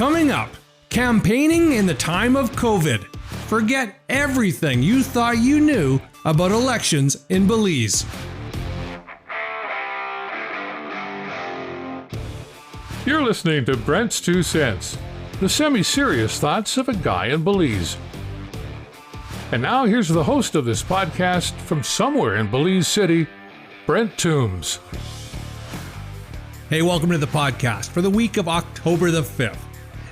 Coming up, campaigning in the time of COVID. Forget everything you thought you knew about elections in Belize. You're listening to Brent's 2 Cents, the semi-serious thoughts of a guy in Belize. And now here's the host of this podcast from somewhere in Belize City, Brent Toombs. Hey, welcome to the podcast for the week of October the 5th.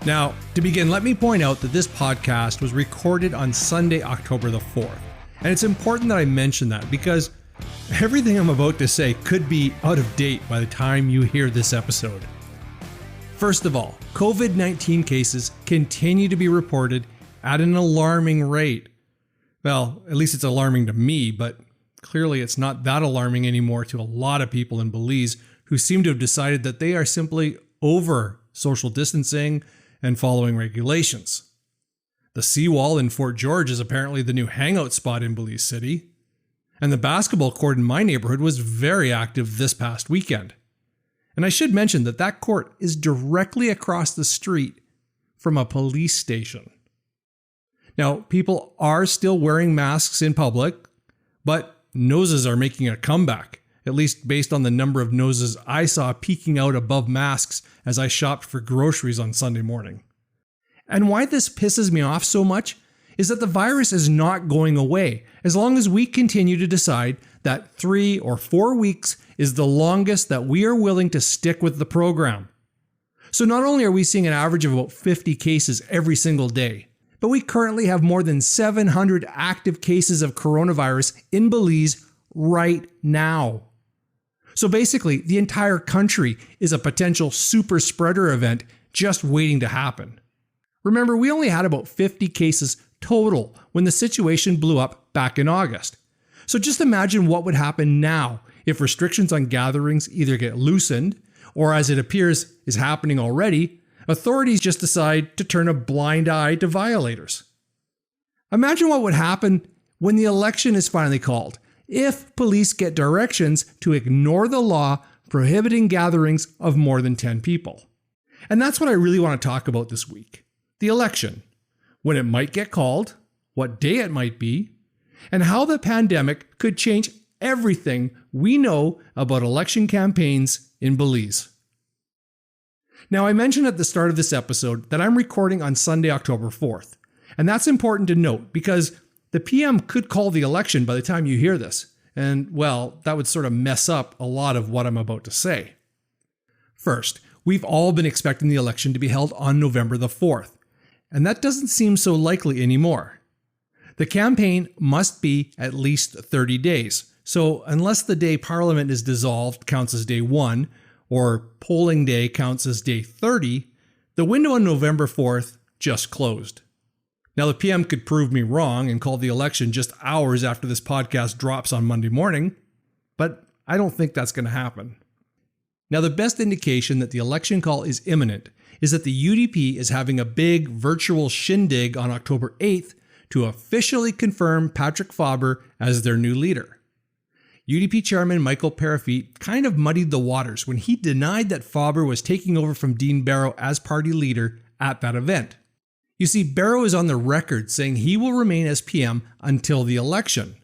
Now, to begin, let me point out that this podcast was recorded on Sunday, October the 4th. And it's important that I mention that because everything I'm about to say could be out of date by the time you hear this episode. First of all, COVID-19 cases continue to be reported at an alarming rate. Well, at least it's alarming to me, but clearly it's not that alarming anymore to a lot of people in Belize who seem to have decided that they are simply over social distancing and following regulations. The seawall in Fort George is apparently the new hangout spot in Belize City, and the basketball court in my neighborhood was very active this past weekend. And I should mention that that court is directly across the street from a police station. Now, people are still wearing masks in public, but noses are making a comeback, at least based on the number of noses I saw peeking out above masks as I shopped for groceries on Sunday morning. And why this pisses me off so much is that the virus is not going away as long as we continue to decide that 3 or 4 weeks is the longest that we are willing to stick with the program. So not only are we seeing an average of about 50 cases every single day, but we currently have more than 700 active cases of coronavirus in Belize right now. So basically, the entire country is a potential super spreader event just waiting to happen. Remember, we only had about 50 cases total when the situation blew up back in August. So just imagine what would happen now if restrictions on gatherings either get loosened, or as it appears is happening already, authorities just decide to turn a blind eye to violators. Imagine what would happen when the election is finally called, if police get directions to ignore the law prohibiting gatherings of more than 10 people. And that's what I really want to talk about this week. The election, when it might get called, what day it might be, and how the pandemic could change everything we know about election campaigns in Belize. Now, I mentioned at the start of this episode that I'm recording on Sunday, October 4th. And that's important to note because the PM could call the election by the time you hear this. And, well, that would sort of mess up a lot of what I'm about to say. First, we've all been expecting the election to be held on November the 4th. And that doesn't seem so likely anymore. The campaign must be at least 30 days. So unless the day Parliament is dissolved counts as day 1, or polling day counts as day 30, the window on November 4th just closed. Now, the PM could prove me wrong and call the election just hours after this podcast drops on Monday morning, but I don't think that's going to happen. Now, the best indication that the election call is imminent is that the UDP is having a big virtual shindig on October 8th to officially confirm Patrick Faber as their new leader. UDP Chairman Michael Parafit kind of muddied the waters when he denied that Faber was taking over from Dean Barrow as party leader at that event. You see, Barrow is on the record saying he will remain as PM until the election.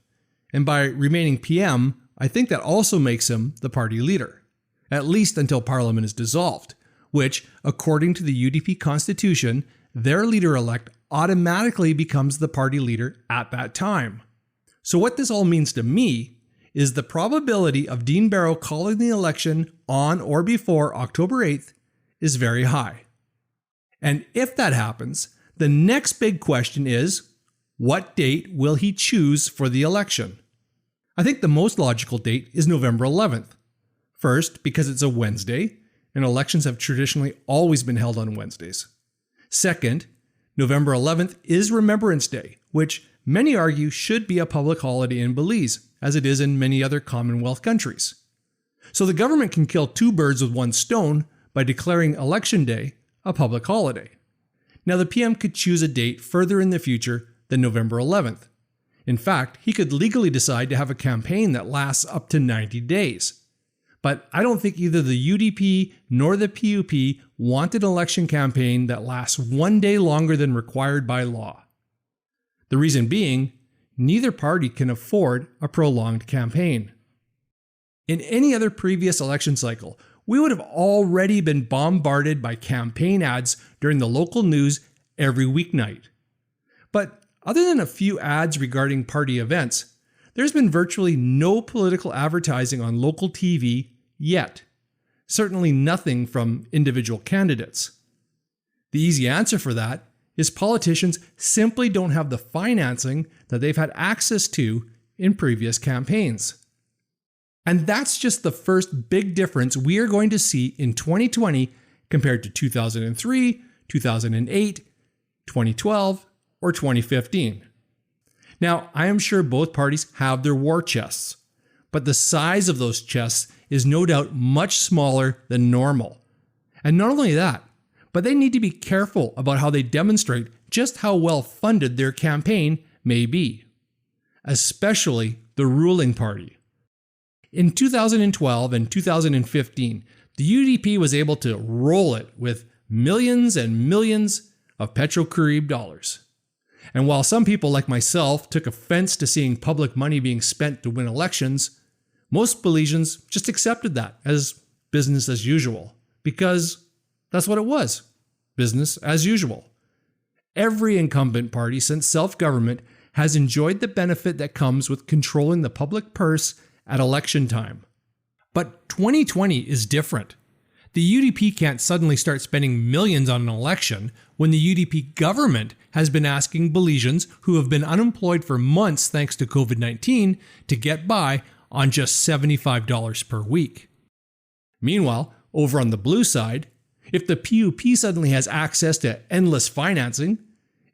And by remaining PM, I think that also makes him the party leader, at least until Parliament is dissolved, which, according to the UDP Constitution, their leader-elect automatically becomes the party leader at that time. So what this all means to me is the probability of Dean Barrow calling the election on or before October 8th is very high. And if that happens, the next big question is, what date will he choose for the election? I think the most logical date is November 11th. First, because it's a Wednesday, and elections have traditionally always been held on Wednesdays. Second, November 11th is Remembrance Day, which many argue should be a public holiday in Belize, as it is in many other Commonwealth countries. So the government can kill 2 birds with 1 stone by declaring Election Day a public holiday. Now, the PM could choose a date further in the future than November 11th. In fact, he could legally decide to have a campaign that lasts up to 90 days. But I don't think either the UDP nor the PUP wanted an election campaign that lasts one day longer than required by law. The reason being, neither party can afford a prolonged campaign. In any other previous election cycle, we would have already been bombarded by campaign ads during the local news every weeknight. But other than a few ads regarding party events, there's been virtually no political advertising on local TV yet. Certainly nothing from individual candidates. The easy answer for that is politicians simply don't have the financing that they've had access to in previous campaigns. And that's just the first big difference we are going to see in 2020 compared to 2003, 2008, 2012, or 2015. Now, I am sure both parties have their war chests, but the size of those chests is no doubt much smaller than normal. And not only that, but they need to be careful about how they demonstrate just how well funded their campaign may be, especially the ruling party. In 2012 and 2015, the UDP was able to roll it with millions and millions of Petro-Carib dollars. And while some people like myself took offense to seeing public money being spent to win elections, most Belizeans just accepted that as business as usual, because that's what it was, business as usual. Every incumbent party since self-government has enjoyed the benefit that comes with controlling the public purse at election time. But 2020 is different. The UDP can't suddenly start spending millions on an election when the UDP government has been asking Belizeans who have been unemployed for months thanks to COVID-19 to get by on just $75 per week. Meanwhile, over on the blue side, if the PUP suddenly has access to endless financing,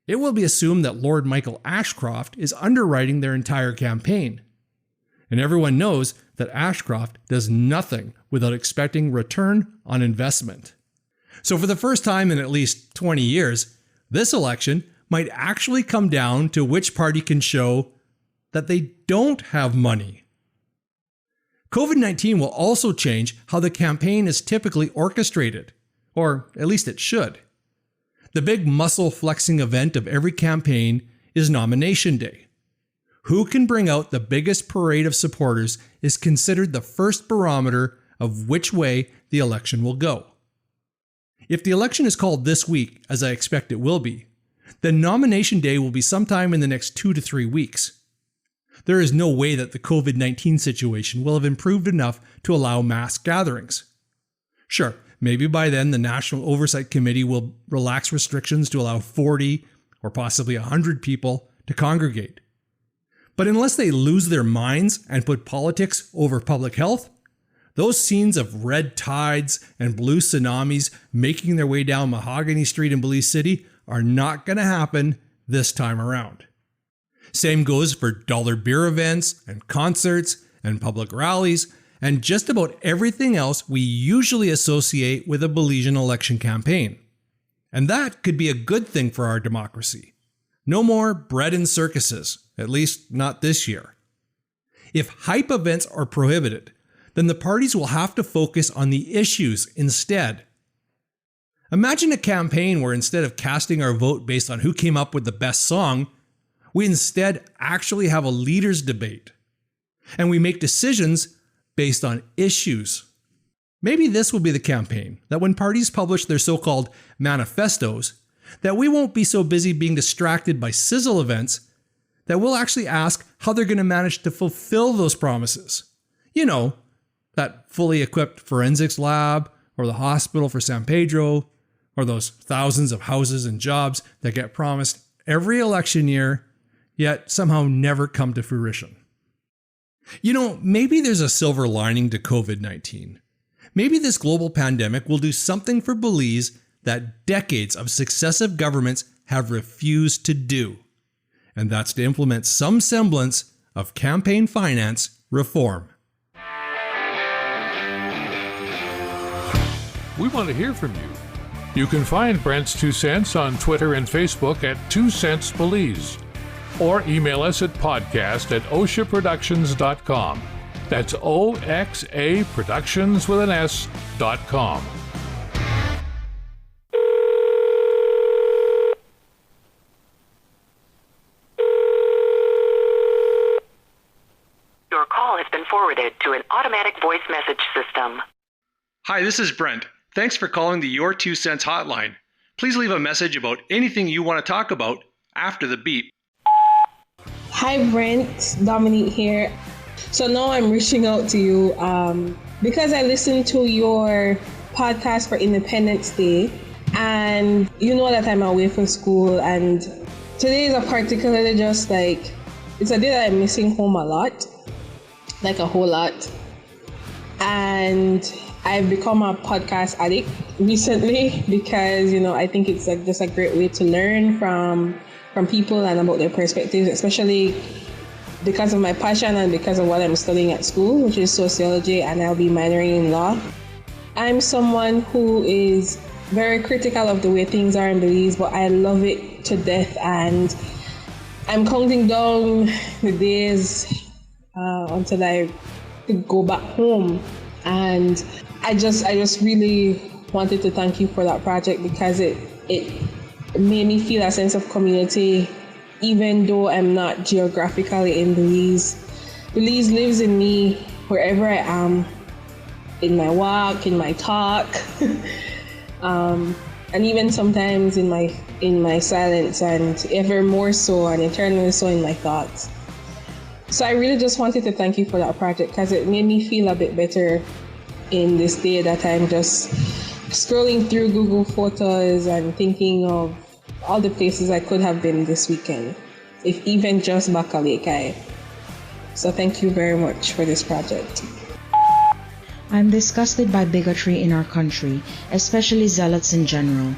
it will be assumed that Lord Michael Ashcroft is underwriting their entire campaign. And everyone knows that Ashcroft does nothing without expecting return on investment. So for the first time in at least 20 years, this election might actually come down to which party can show that they don't have money. COVID-19 will also change how the campaign is typically orchestrated, or at least it should. The big muscle flexing event of every campaign is nomination day. Who can bring out the biggest parade of supporters is considered the first barometer of which way the election will go. If the election is called this week, as I expect it will be, then nomination day will be sometime in the next 2 to 3 weeks. There is no way that the COVID-19 situation will have improved enough to allow mass gatherings. Sure, maybe by then the National Oversight Committee will relax restrictions to allow 40 or possibly 100 people to congregate. But unless they lose their minds and put politics over public health, those scenes of red tides and blue tsunamis making their way down Mahogany Street in Belize City are not going to happen this time around. Same goes for dollar beer events and concerts and public rallies and just about everything else we usually associate with a Belizean election campaign. And that could be a good thing for our democracy. No more bread and circuses, at least not this year. If hype events are prohibited, then the parties will have to focus on the issues instead. Imagine a campaign where instead of casting our vote based on who came up with the best song, we instead actually have a leaders' debate. And we make decisions based on issues. Maybe this will be the campaign, that when parties publish their so-called manifestos, that we won't be so busy being distracted by sizzle events, that we'll actually ask how they're going to manage to fulfill those promises. You know, that fully equipped forensics lab, or the hospital for San Pedro, or those thousands of houses and jobs that get promised every election year, yet somehow never come to fruition. You know, maybe there's a silver lining to COVID-19. Maybe this global pandemic will do something for Belize that decades of successive governments have refused to do. And that's to implement some semblance of campaign finance reform. We want to hear from you. You can find Brent's 2 Cents on Twitter and Facebook at 2 Cents Belize, or email us at podcast@oshaproductions.com. That's oxaproductions.com. Your call has been forwarded to an automatic voice message system. Hi, this is Brent. Thanks for calling the Your 2 Cents hotline. Please leave a message about anything you want to talk about after the beep. Hi Brent, Dominique here. So now I'm reaching out to you because I listened to your podcast for Independence Day, and you know that I'm away from school, and today is a particularly just like, it's a day that I'm missing home a lot, like a whole lot. And I've become a podcast addict recently because, I think it's like just a great way to learn from people and about their perspectives, especially because of my passion and because of what I'm studying at school, which is sociology, and I'll be minoring in law. I'm someone who is very critical of the way things are in Belize, but I love it to death, and I'm counting down the days until I could go back home. And I just really wanted to thank you for that project because it made me feel a sense of community, even though I'm not geographically in Belize. Belize lives in me wherever I am, in my walk, in my talk, and even sometimes in my silence, and ever more so and eternally so in my thoughts. So I really just wanted to thank you for that project because it made me feel a bit better in this day that I'm just scrolling through Google Photos and thinking of all the places I could have been this weekend, if even just Bakalekai. So thank you very much for this project. I'm disgusted by bigotry in our country, especially zealots in general.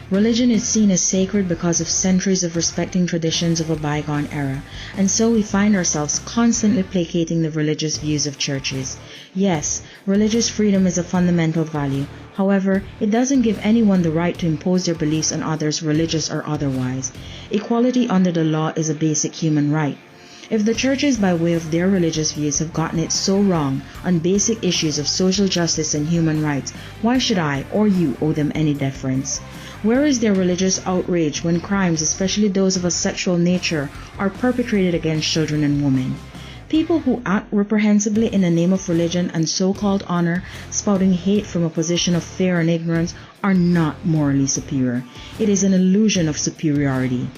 Religion is seen as sacred because of centuries of respecting traditions of a bygone era, and so we find ourselves constantly placating the religious views of churches. Yes, religious freedom is a fundamental value. However, it doesn't give anyone the right to impose their beliefs on others, religious or otherwise. Equality under the law is a basic human right. If the churches, by way of their religious views, have gotten it so wrong on basic issues of social justice and human rights, why should I or you owe them any deference? Where is their religious outrage when crimes, especially those of a sexual nature, are perpetrated against children and women? People who act reprehensibly in the name of religion and so-called honor, spouting hate from a position of fear and ignorance, are not morally superior. It is an illusion of superiority.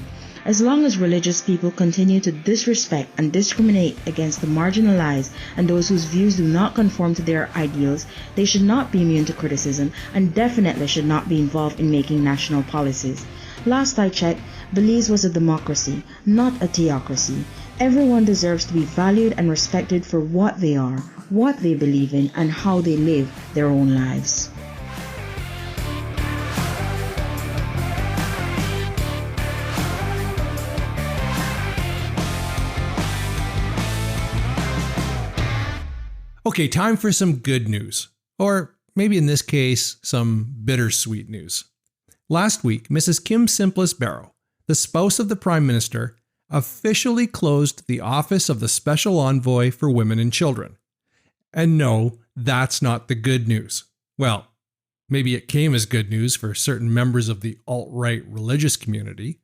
As long as religious people continue to disrespect and discriminate against the marginalized and those whose views do not conform to their ideals, they should not be immune to criticism and definitely should not be involved in making national policies. Last I checked, Belize was a democracy, not a theocracy. Everyone deserves to be valued and respected for what they are, what they believe in, and how they live their own lives. Okay, time for some good news. Or maybe in this case, some bittersweet news. Last week, Mrs. Kim Simplest Barrow, the spouse of the Prime Minister, officially closed the office of the Special Envoy for Women and Children. And no, that's not the good news. Well, maybe it came as good news for certain members of the alt-right religious community.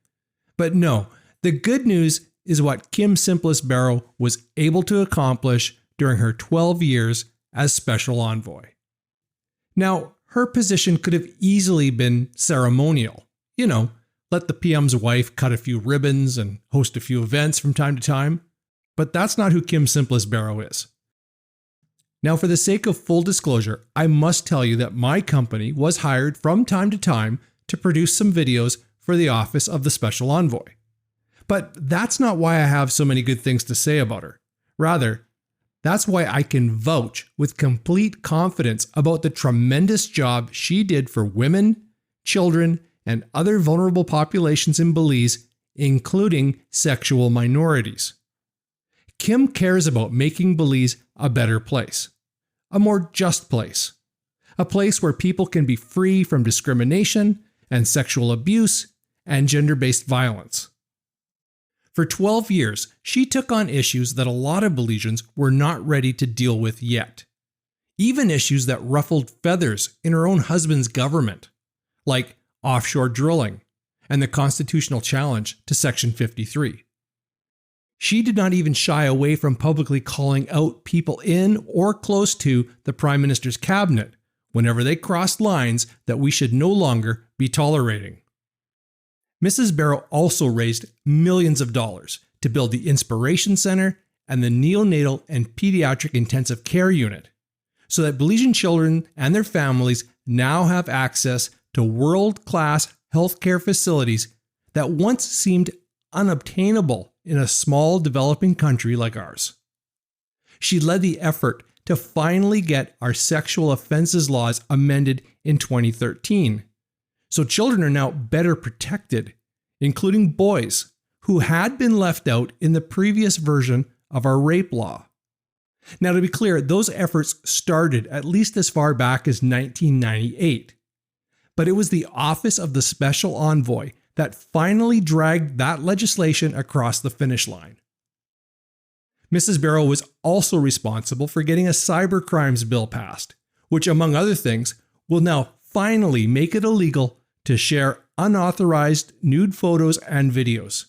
But no, the good news is what Kim Simplest Barrow was able to accomplish during her 12 years as Special Envoy. Now, her position could have easily been ceremonial. Let the PM's wife cut a few ribbons and host a few events from time to time. But that's not who Kim Simplest Barrow is. Now, for the sake of full disclosure, I must tell you that my company was hired from time to time to produce some videos for the office of the Special Envoy. But that's not why I have so many good things to say about her. Rather, that's why I can vouch with complete confidence about the tremendous job she did for women, children, and other vulnerable populations in Belize, including sexual minorities. Kim cares about making Belize a better place, a more just place, a place where people can be free from discrimination and sexual abuse and gender-based violence. For 12 years, she took on issues that a lot of Belizeans were not ready to deal with yet. Even issues that ruffled feathers in her own husband's government, like offshore drilling and the constitutional challenge to Section 53. She did not even shy away from publicly calling out people in or close to the Prime Minister's cabinet whenever they crossed lines that we should no longer be tolerating. Mrs. Barrow also raised millions of dollars to build the Inspiration Center and the Neonatal and Pediatric Intensive Care Unit, so that Belizean children and their families now have access to world-class healthcare facilities that once seemed unobtainable in a small developing country like ours. She led the effort to finally get our sexual offenses laws amended in 2013, so children are now better protected, including boys who had been left out in the previous version of our rape law. Now, to be clear, those efforts started at least as far back as 1998, but it was the Office of the Special Envoy that finally dragged that legislation across the finish line. Mrs. Barrow was also responsible for getting a cybercrimes bill passed, which, among other things, will now finally make it illegal to share unauthorized nude photos and videos.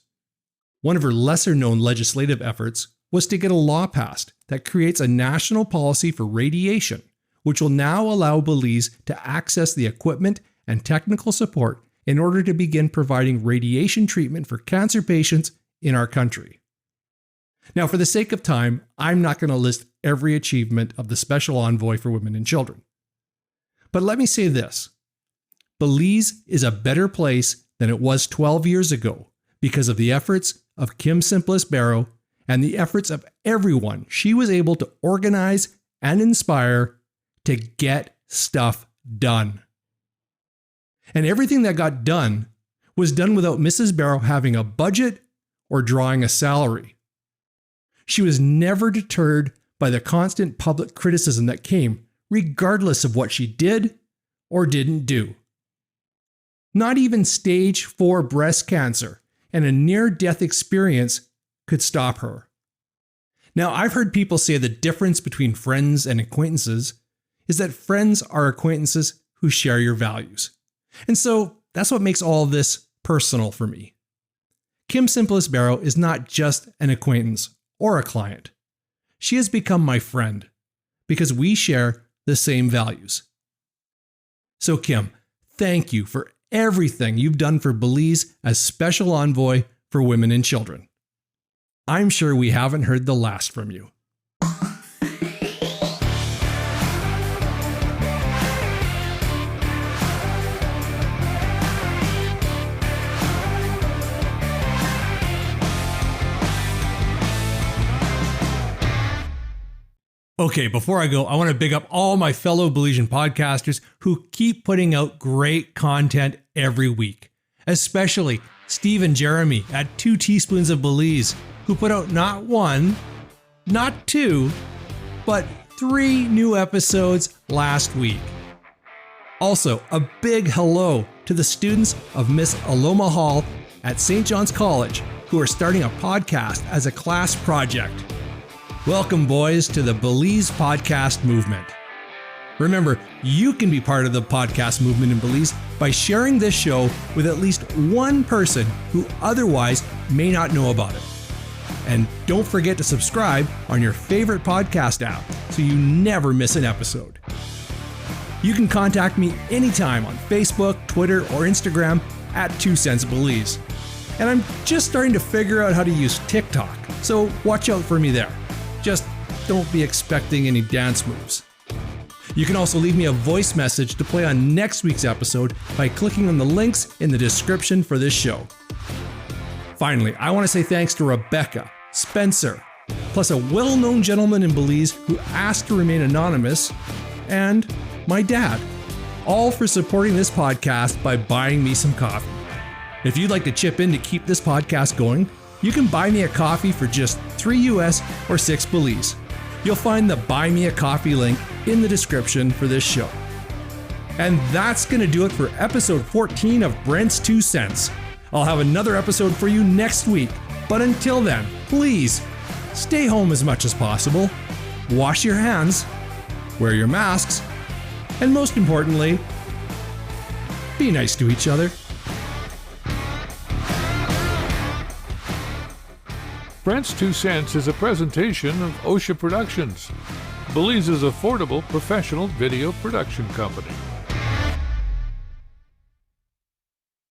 One of her lesser-known legislative efforts was to get a law passed that creates a national policy for radiation, which will now allow Belize to access the equipment and technical support in order to begin providing radiation treatment for cancer patients in our country. Now, for the sake of time, I'm not going to list every achievement of the Special Envoy for Women and Children. But let me say this. Belize is a better place than it was 12 years ago because of the efforts of Kim Simplice Barrow and the efforts of everyone she was able to organize and inspire to get stuff done. And everything that got done was done without Mrs. Barrow having a budget or drawing a salary. She was never deterred by the constant public criticism that came, regardless of what she did or didn't do. Not even stage 4 breast cancer and a near-death experience could stop her. Now, I've heard people say the difference between friends and acquaintances is that friends are acquaintances who share your values. And so that's what makes all of this personal for me. Kim Simplice Barrow is not just an acquaintance or a client. She has become my friend because we share the same values. So Kim, thank you for everything you've done for Belize as Special Envoy for Women and Children. I'm sure we haven't heard the last from you. Okay, before I go, I want to big up all my fellow Belizean podcasters who keep putting out great content every week. Especially Steve and Jeremy at 2 Teaspoons of Belize, who put out not 1, not 2, but 3 new episodes last week. Also, a big hello to the students of Miss Aloma Hall at St. John's College, who are starting a podcast as a class project. Welcome, boys, to the Belize podcast movement. Remember, you can be part of the podcast movement in Belize by sharing this show with at least one person who otherwise may not know about it. And don't forget to subscribe on your favorite podcast app so you never miss an episode. You can contact me anytime on Facebook, Twitter, or Instagram at 2 Cents Belize. And I'm just starting to figure out how to use TikTok, so watch out for me there. Just don't be expecting any dance moves. You can also leave me a voice message to play on next week's episode by clicking on the links in the description for this show. Finally, I want to say thanks to Rebecca, Spencer, plus a well-known gentleman in Belize who asked to remain anonymous, and my dad, all for supporting this podcast by buying me some coffee. If you'd like to chip in to keep this podcast going, you can buy me a coffee for just $3 US or $6 Belize. You'll find the Buy Me a Coffee link in the description for this show. And that's going to do it for episode 14 of Brent's 2 Cents. I'll have another episode for you next week, But until then, please stay home as much as possible, wash your hands, wear your masks, and most importantly, be nice to each other. Brent's 2 Cents is a presentation of OSHA Productions, Belize's affordable professional video production company.